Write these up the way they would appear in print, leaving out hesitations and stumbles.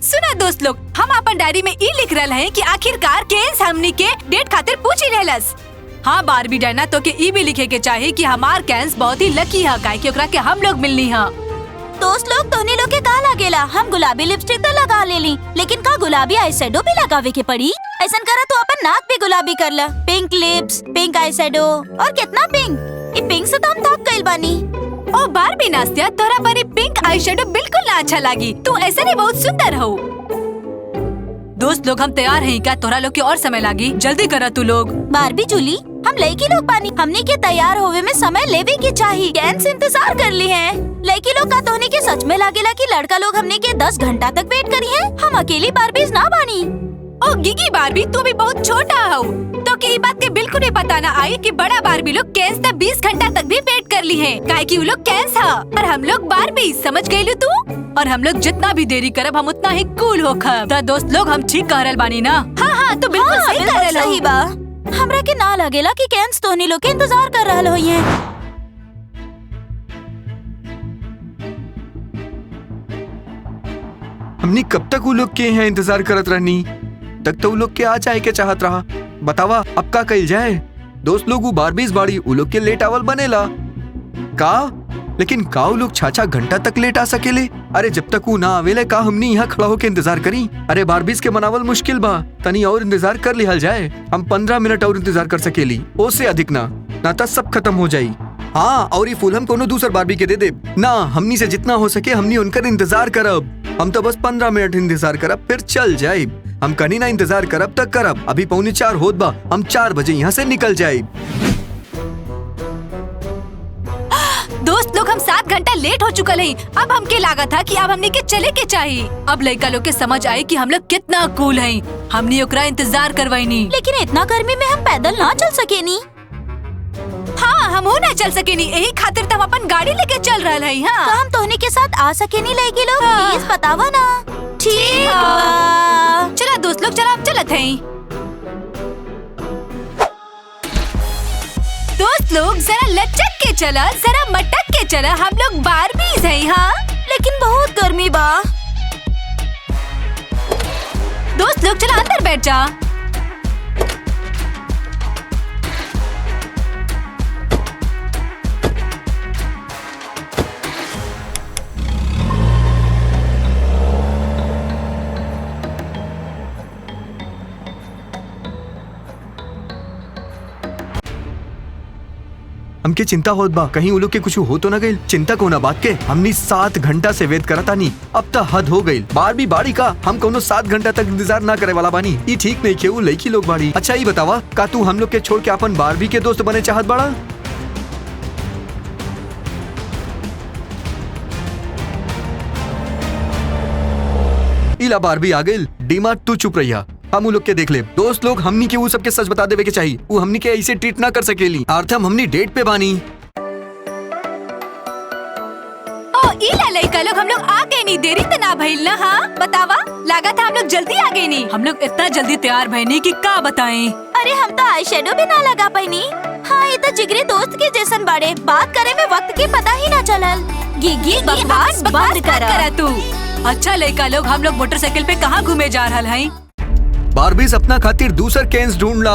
सुना दोस्त लोग, हम अपन डायरी में ई लिख रहे हैं कि आखिरकार केन्स हमनी के डेट खातिर पूछी रहलस। हाँ बारबी डायना तो के ई भी लिखे के चाहिए कि हमार केन्स बहुत ही लकी है काहे कि ओकरा के हम लोग मिलनी है। दोस्त लोग तोहनी लोग के का लागेला? हम गुलाबी लिपस्टिक तो लगा लेली, लेकिन का गुलाबी आई शेडो भी लगावे के पड़ी? ऐसा करा तो अपन नाक भी गुलाबी कर ला। Pink lips, pink eye shadow और कितना पिंक। ये पिंक से तो हम थक गइल बानी। ओ बारबी नास्तिया, तोरा पर पिंक आई शेडो बिल्कुल ना अच्छा लगी। तू ऐसे नहीं बहुत सुंदर हो। दोस्त लोग हम तैयार हैं क्या? तोरा लोग के और समय लागी, जल्दी करा तू लोग। बारबी जूली, हम लड़की लोग बानी, हमनी के तैयार होवे में समय लेवे के चाहिए। कैन से इंतजार कर ली है। लड़की लोग का तोहनी के सच में लागेला कि लड़का लोग हमने के 10 घंटा तक वेट करी है। हम अकेली बारबीज ना बानी। ओ गिगी बारबी, तू भी बहुत छोटा हो तो की बात के बिल्कुल भी पता ना आई कि बड़ा बारबी लोग कैंस तक 20 घंटा तक भी वेट कर ली है काहे कि वो लोग कैंस है और हम लोग बारबी, समझ गई तू? और हम लोग जितना भी देरी करब हम उतना ही कूल होखब। तो दोस्त लोग हम ठीक कह रहल बानी ना? हाँ तो बिल्कुल सही कह रहल हो। सही बा। हमरा के ना लगेला कि कैंस तोहनी लोग के इंतजार कर रहल होई है। हमनी कब तक वो लोग के यहाँ इंतजार करत रहनी? तक तो वो लोग के आ जाए के चाहत रहा। बतावा अब का कइल जाए? दोस्त लोग वो बारबीज बाड़ी वो लोग के लेट आवल बनेला का, लेकिन का वो लोग छाछा घंटा तक लेट आ सकेले? अरे जब तक वो ना आवेले का हमनी यहाँ खड़ा होके इंतजार करी? अरे बारबीज के मनावल मुश्किल बा, तनी और इंतजार कर लिहल जाए। हम 15 मिनट और इंतजार कर सकेली, ओसे अधिक ना तो सब खत्म हो जाई। हाँ और ये फूल हम कोनो दूसर बारबी के दे दे ना। हमनी से जितना हो सके हमनी उनकर इंतजार करब। हम तो बस 15 मिनट इंतजार करब फिर चल जाए। हम कहीं ना इंतजार करब तक करब। अभी 3:45 होत बा, हम 4 बजे यहाँ से निकल जाए। दोस्त लोग हम 7 घंटा लेट हो चुकल है। अब हमके लागत था कि अब हमने के चले के चाहिए। अब लड़का लोग के समझ आए कि हम लोग कितना कूल हैं। हमने ओकरा इंतजार करवाईनी। लेकिन इतना गर्मी में हम पैदल ना चल सकेनी। हाँ हम हो ना चल सकेनी, यही खातिर तो हम अपन गाड़ी लेके चल रहे हैं। हाँ तो हम तोहनी के साथ आ सकेनी लड़की लोग? हाँ। प्लीज बतावा ना। ठीक बा। चला दोस्त लोग, चला अब चलत हैं। दोस्त लोग जरा लचक के चला, जरा मटक के चला। हम लोग बारबीज हैं। हाँ लेकिन बहुत गर्मी बा। दोस्त लोग चला अंदर बैठ जा। हमके चिंता होत बा कहीं वो लोग के कुछ हो तो ना गइल। चिंता कोना बात के, हमनी 7 घंटा से वेट करता नहीं। अब तो हद हो गई। बारबी बाड़ी का हम कोनो 7 घंटा तक इंतजार ना करे वाला बानी। ये ठीक नहीं के वो लड़की लोग बाड़ी। अच्छा ये बतावा का तू हम लोग के छोड़ के अपन बारबी के दोस्त बने चाहत बड़ा? इला बारबी आ गइल। डीमा तू चुप रहिया, हम लोग के देख ले। दोस्त लोग हमनी के वो सबके सच बता देवे के चाहिए। वो हमनी के ऐसे ट्रीट ना कर सकेली। आर्थम हमनी डेट पे बानी। ओ इला लड़का लोग हम लोग आ गए नहीं, देरी तो ना भइल ना? हाँ बतावा, लगा था हम लोग जल्दी आ गए नहीं। हम लोग इतना जल्दी तैयार भइनी कि का बताएं। अरे हम तो आई शेडो भी ना लगा पाईनी। हाँ ये तो जिगरी दोस्त के जैसन बाड़े, बात करे में वक्त के पता ही ना चलल। गिगी बकवास बंद करा तू। अच्छा लड़का लोग, हम लोग मोटरसाइकिल पे कहाँ घूमे जा रहा है? बारबीज अपना खातिर दूसर केन्स ढूंढ ला।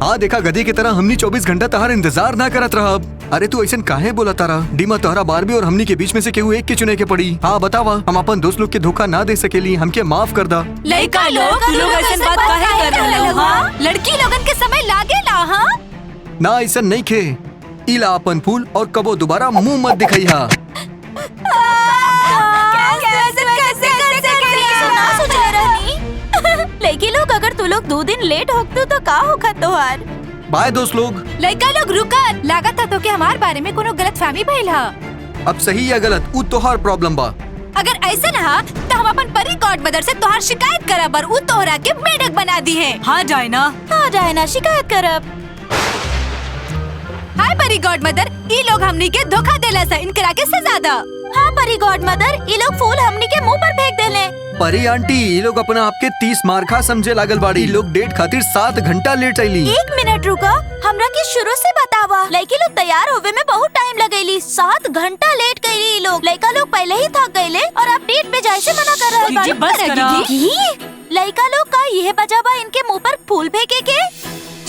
हाँ देखा गधी की तरह हमनी 24 घंटा तहार इंतजार ना करत रहा। अरे तू ऐसा काहे बोला तारा? डीमा तोहरा बारबी और हमनी के बीच में से केहू एक के चुने के पड़ी। हाँ बतावा, हम अपन दोस्त लोग के धोखा ना दे सकेली, हमके माफ कर दा। लड़का लोग ऐसा बात काहे कर रहे हो? हाँ लड़की लोगन के समय लागेला। हाँ ना ऐसा नहीं खे। इला अपन फूल और कबो दोबारा मुंह मत दिखाइहा। लड़की लोग अगर तू लोग 2 दिन लेट होते तो का होगा तोहार? बाय दोस्त लोग। लड़का लोग रुका, लागत था तो के हमारे बारे में कोनो गलतफहमी भइल हा। अब सही या गलत उ तोहार प्रॉब्लम बा। अगर ऐसा ना तो हम अपन परी गॉडमदर से तोहार शिकायत करब और उ तोहरा के मेढक बना दी है। हाँ जाए ना? हाँ जाए ना, शिकायत करब। हाय परी गॉडमदर, ई लोग हमनी के धोखा देला सा, इनकरा के सजा दा। हाँ परी गॉडमदर, ये लोग फूल हमनी के मुंह पर फेंक देले। परी आंटी ये लोग अपना आपके 30 मार्खा समझे लागल बाड़ी। लोग डेट खातिर 7 घंटा लेट आईली। 1 मिनट रुका, हमरा के शुरू से बतावा। लड़की लोग तैयार होवे में बहुत टाइम लगेली। 7 घंटा लेट गईली लोग। लोग। लड़का लोग पहले ही थक गए और अब डेट पे जाए से मना कर रहे गिगी, बस करा। लड़का लोग का यह बजा बा इनके मुंह पर फूल फेंके के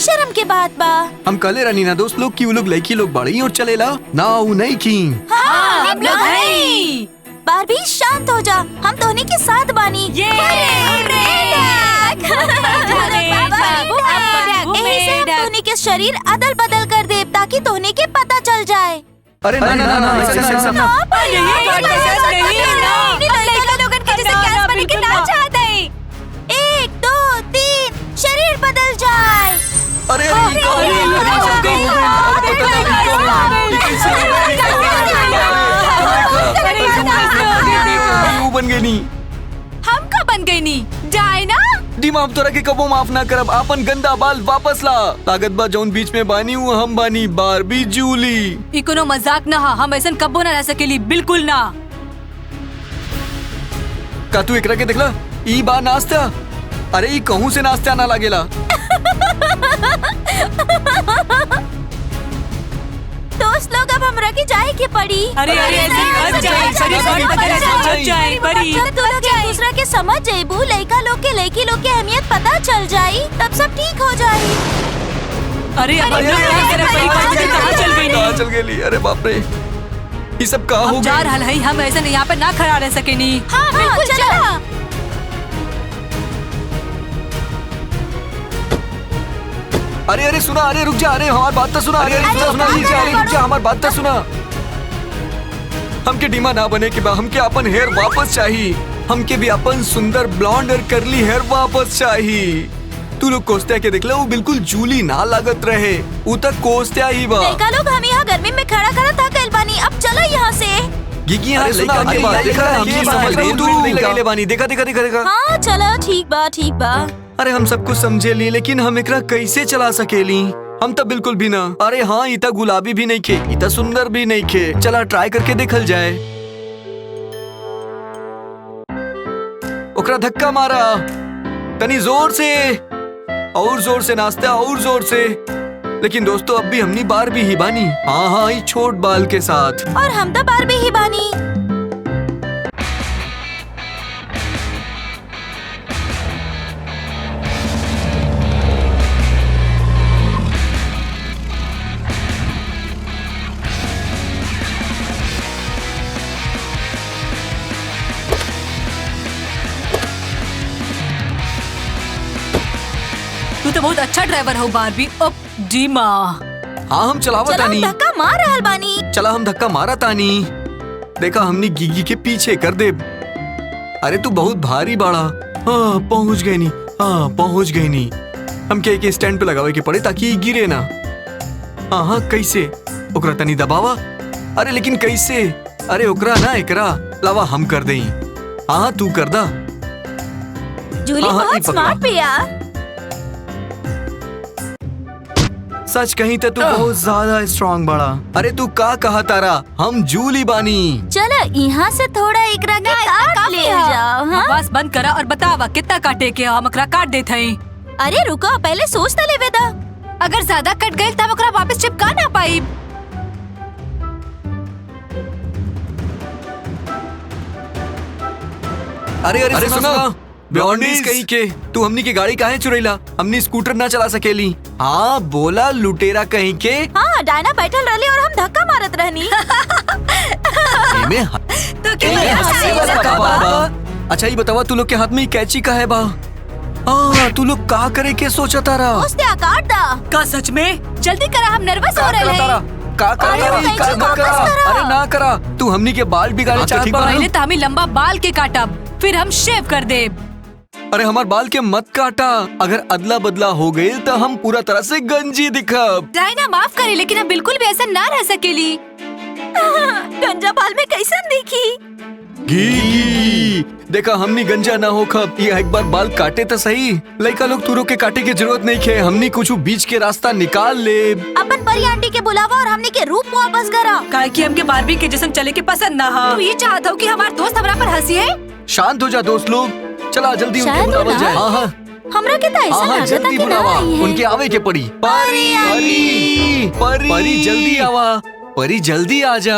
शर्म के बात बा। हम कले रहनी ना दोस्त लोग की वो लोग लड़की लोग बड़ी और चलेला ना वो नहीं की। हाँ, हम लोग हैं। बारबी शांत हो जा, हम धोनी के साथ बानी। धोनी के शरीर अदल बदल कर दे ताकि धोनी के पता चल जाए। अरे ना ना ना ऐसा ना। एक दो तीन शरीर बदल जाए। अरे वो बन गई नहीं। हम का बन गई नी डायना। दिमाग तोरा के कबो माफ ना करब। आपन गंदा बाल वापस ला। ताकत बा जौन बीच में बानी हूँ हम बानी बारबी जूली। ई कोनो मजाक ना हा, हम ऐसन कब्बो ना रह सकेली, बिल्कुल ना। का तू एकरा के देखला? ई बा नाश्ता। अरे ई कहूँ से नाश्ता ना लागेला। दोस्त लोग अब हमरा के जाए के पड़ी। अरे ऐसे मत जाए, शरीर बदल जाए पड़ी। जब तू लोग एक दूसरा के समझ जाइबू, लड़का लोग के लड़की लोग के अहमियत पता चल जाई, तब सब ठीक हो जाई। अरे अब हम लोग क्या करे पड़ी? कहाँ चल गई? कहाँ चल गई? अरे बाप रे, ये सब कहाँ हो हम जा गया? रहल हई, हम ऐसे यहाँ पे ना खड़ा रह सके नी। हाँ बिल्कुल चला। अरे अरे सुना, अरे रुक जा, अरे हमारी बात तो सुना। अरे सुना, रुक जा, हमारी बात तो सुना। हमके डीमा ना बने के बा, हमके अपन हेयर वापस चाहिए। हमके भी अपन सुंदर ब्लॉन्ड और करली हेयर वापस चाहिए। तू लोग कोस्तिया के देखला, वो बिल्कुल जूली ना लागत रहे, वो तक कोस्तिया ही बा। लड़का लोग हम यहाँ गर्मी में खड़ा खड़ा था कल बानी, अब चलो यहाँ से। गिगी यहाँ सुना, के बात देखा, हम समझ रहे तू नहीं लगे बानी। देखा देखा देखा देखा। हाँ चलो ठीक बा ठीक बा। अरे हम सब कुछ समझे ली, लेकिन हम एकरा कैसे चला सकेली? हम तो बिल्कुल भी ना। अरे हाँ, इतना गुलाबी भी नहीं खे, इतना सुंदर भी नहीं खे। चला ट्राई करके देखल जाए। ओकरा धक्का मारा तनी जोर से, और जोर से नाश्ता, और जोर से। लेकिन दोस्तों अब भी हमनी बारबी ही बानी। हाँ हाँ, ये छोट बाल के साथ। और हम तो बारबी ही बानी। तू तो बहुत अच्छा ड्राइवर हो बारबी। ओ डीमा। हाँ हम चलावा चलो हम तानी। धक्का मार रहल बानी। चला हम धक्का मारा तानी। देखा हमने गिगी के पीछे कर दे। अरे तू बहुत भारी बाड़ा। हाँ पहुंच गई नी, हाँ पहुंच गई नी। हम क्या एक स्टैंड पे लगावे के पड़े ताकि ये गिरे ना। हाँ हाँ कैसे? ओकरा तनी दबावा। अरे लेकिन कैसे? अरे ओकरा ना एकरा लावा हम कर देई। हाँ तू कर दा। जूली हाँ, ये बहुत पकड़ा। स्मार्ट भी यार। सच कहीं तो तू बहुत ज्यादा स्ट्रांग बड़ा। अरे तू का कहा तारा? हम जूली बानी। चलो यहाँ से थोड़ा एकरा के काट ले जाओ। हाँ? बस बंद करा और बतावा कितना काटे के हम एकरा काट देत हई। अरे रुको, पहले सोच तो लेवे दा। अगर ज्यादा कट गई तब ओकरा वापस चिपका ना पाई। अरे अरे सुना, ब्लॉन्डीज कहीं के तू हमनी के गाड़ी काहे चुरैला? हमनी स्कूटर ना चला सकेली। हाँ बोला लुटेरा कहीं के। हाँ डायना बैठल रहली और हम धक्का मारत रहनी। तो क्या अच्छा ये बतावा, तू लोग के हाथ में कैची का है बा? तू लोग का करे के सोचा तारा? उसने काट दा। का सच में? जल्दी करा, हम नर्वस हो रहे हैं। का अरे ना करा, तू हमनी के बाल बिगाड़े चाहत बा। पहले तो हमें लंबा बाल के काटब, फिर हम शेव कर दे। अरे हमार बाल के मत काटा। अगर अदला बदला हो गई तो हम पूरा तरह से गंजी दिखब। डायना माफ करे, लेकिन हम बिल्कुल भी ऐसा ना रह सकेली। गंजा बाल में कैसन दिखी? गी देखा हमनी गंजा ना हो खब। ये एक बार बाल काटे तो सही। लड़का लोग तूरो के काटे की जरूरत नहीं खे। हमनी कुछ बीच के रास्ता निकाल ले। अपन परी आंटी के बुलावा और हमने के रूप वापस करा। काहे कि हमके बारबी के जैसन चले के पसंद ना हा। तू ये चाहत हो कि हमार दोस्त हमरा पर हंसी है? शांत हो जा दोस्त लोग। चला जल्दी उनके शांत हो बुलावा ना। जाए। हाँ हाँ हमरा के तो ऐसा हाँ लागता जल्दी कि ना बुलावा, आई है। उनके आवे के पड़ी। परी परी परी जल्दी आवा, परी जल्दी आ जा।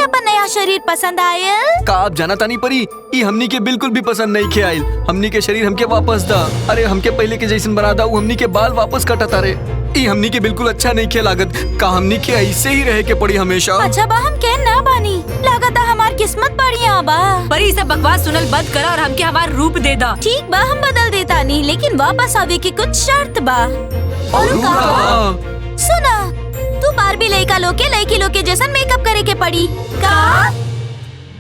के अपन नया शरीर पसंद आयल? का आप जाना तानी परी ई हमनी के बिल्कुल भी पसंद नहीं खे आइल। हमनी के शरीर हमके वापस दा। अरे हमके पहले के जैसन बना दा। हमनी के बाल वापस कटता रे। ई हमनी के बिल्कुल अच्छा नहीं खे लागत। का हमनी के ऐसे ही रहे के पड़ी हमेशा? अच्छा बा, हम के ना बानी। लागता हमार किस्मत बढ़िया बा। परी ये सब बकवास सुनल बंद करा और हमके हमार रूप दे दा। ठीक बा, हम बदल देता नहीं, लेकिन वापस आवे की कुछ शर्त बा। और सुना, तू बारबी लड़का लोग के जैसन मेकअप करे के पड़ी का?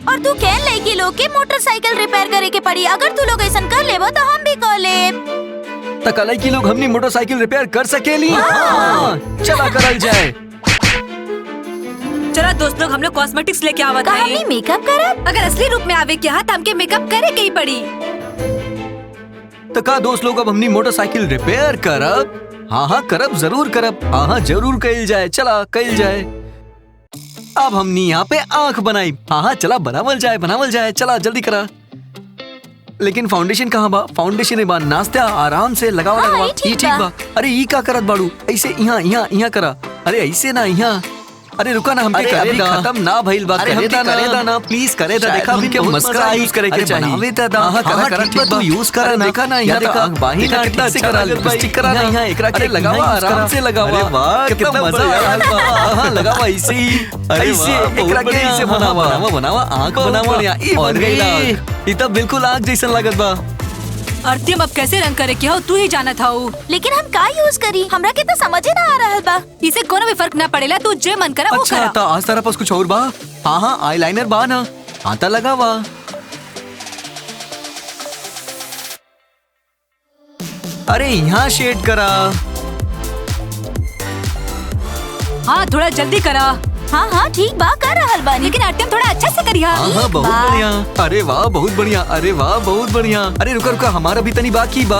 और तू कैन लड़की लोग के मोटरसाइकिल रिपेयर करे के पड़ी। अगर तू लोग ऐसा कर लेबो तो हम भी कर लेब। तकलाई की लोग हमनी मोटरसाइकिल रिपेयर कर सकेली। चला करल जाए। चला दोस्त लोग, हम लोग कॉस्मेटिक्स लेके आवत का हैं। हमनी मेकअप करब? अगर असली रूप में आवे के हाथ हमके मेकअप करे के ही पड़ी। तो का दोस्त लोग अब हमनी मोटरसाइकिल रिपेयर करब? हाँ करब, जरूर करब। हाँ जरूर कइल जाए। चला कइल जाए। अब हमनी यहाँ पे आँख बनाई। हाँ चला बनावल जाए। चला जल्दी करा। लेकिन फाउंडेशन कहाँ बा? फाउंडेशन बा नाश्ता आराम से लगावा। हाँ, लगावा। ई ठीक ई ठीक बा। अरे ई का करत बाड़ू? ऐसे यहाँ करा। अरे ऐसे ना यहाँ। अरे रुका ना, हमके करे दा। खत्म ना भइल बा। करे दा ना प्लीज करे दा। देखा हमके मस्का यूज करे के चाहिए। बनावे दा। हां करा ठीक बा, तू यूज करा ना। देखा ना यहाँ देखा बाही ना कितना अच्छा करा। लिपस्टिक करा ना यहाँ एकरा के लगावा, आराम से लगावा। अरे वाह कितना मजा आ रहा है। हां लगावा ऐसे ही। ऐसे एकरा के ऐसे बनावा आंख बनावा। ई बन गई आंख। ई तो बिल्कुल आंख जैसन लागत बा। अर्तियम अब कैसे रंग करे के हो तू ही जाना था। लेकिन हम का यूज करी? हमरा के तो समझ ही ना आ रहा बा। इसे कोनो भी फर्क ना पड़ेला। तू जे मन करा वो अच्छा करा। तो आज तारा पास कुछ और बा? हाँ आईलाइनर बा ना? हाँ तो लगावा। अरे यहाँ शेड करा। हाँ थोड़ा जल्दी करा। हाँ ठीक बा, कर रहल बानी। लेकिन अर्तियम थोड़ा अच्छा से करिया। हाँ बहुत बढ़िया। अरे वाह बहुत बढ़िया। अरे वाह बहुत बढ़िया। अरे रुका हमारा भी तनी बाकी बा।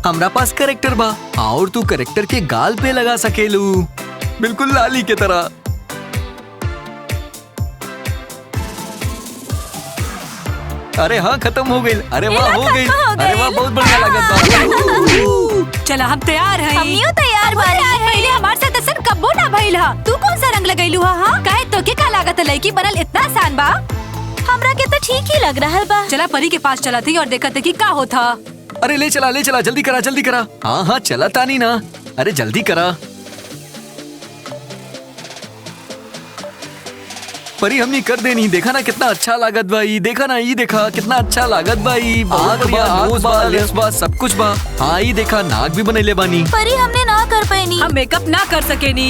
हमरा पास करेक्टर बा। हाँ और तू करेक्टर के गाल पे लगा सकेलू, बिल्कुल लाली के तरह। अरे हाँ खत्म हो गई। अरे वाह हो गई। अरे वाह बहुत बढ़िया लगा। चला हम तैयार हैं। हमनियो तैयार बानी। पहले हमारे साथ असन कब्बो ना भइल हा। तू कौन सा रंग लगैलू हा? हाँ काहे तो के का लागत लड़की बनल इतना आसान बा? हमरा के तो ठीक ही लग रहा बा। चला परी के पास चला थी और देखा थे कि का होता। अरे ले चला जल्दी करा। हाँ चला तानी ना। अरे जल्दी करा। परी हमने कर देनी। देखा ना कितना अच्छा लागत भाई। देखा ना ये देखा कितना अच्छा लागत भाई। नोज बा सब कुछ बा। हाँ ये देखा नाक भी बनैले बानी। परी हमने ना कर पैनी। हम मेकअप ना कर सकेनी।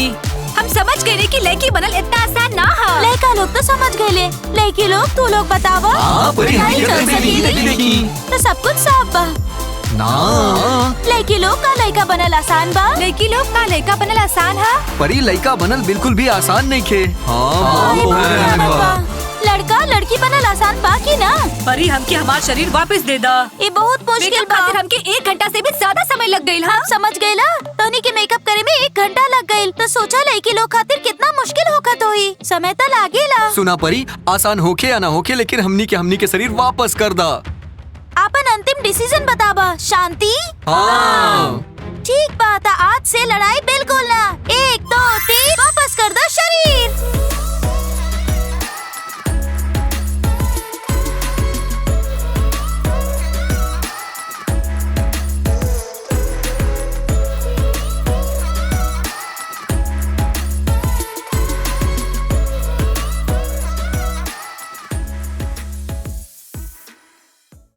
हम समझ गए कि लड़की बनल इतना आसान ना हा। लड़का लोग तो समझ गए। लड़की लोग तू लोग बतावा। परी नहीं हमने कर कर देनी, सकेली। देखी। तो सब कुछ साफ बा ना। लड़की लोग का लड़का बनल आसान बा। लड़की लोग का लड़का बनल आसान हा। परी लड़का बनल बिल्कुल भी आसान नहीं खे। लड़का लड़की बनल आसान बा की ना? परी हमके हमार शरीर वापस दे दा। ये बहुत मुश्किल मेकअप बा। खातिर हमके 1 घंटा से भी ज्यादा समय लग गई। हम समझ गए ला। तोनी के मेकअप करे में 1 घंटा लग गई। तो सोचा लड़की लोग खातिर कितना मुश्किल होखत होई। समय तो लागेला। सुना परी आसान होखे या ना होखे, लेकिन हमनी के शरीर वापस कर दा। आपन अंतिम डिसीजन बतावा। शांति? हाँ ठीक बात। आज से लड़ाई बिल्कुल ना।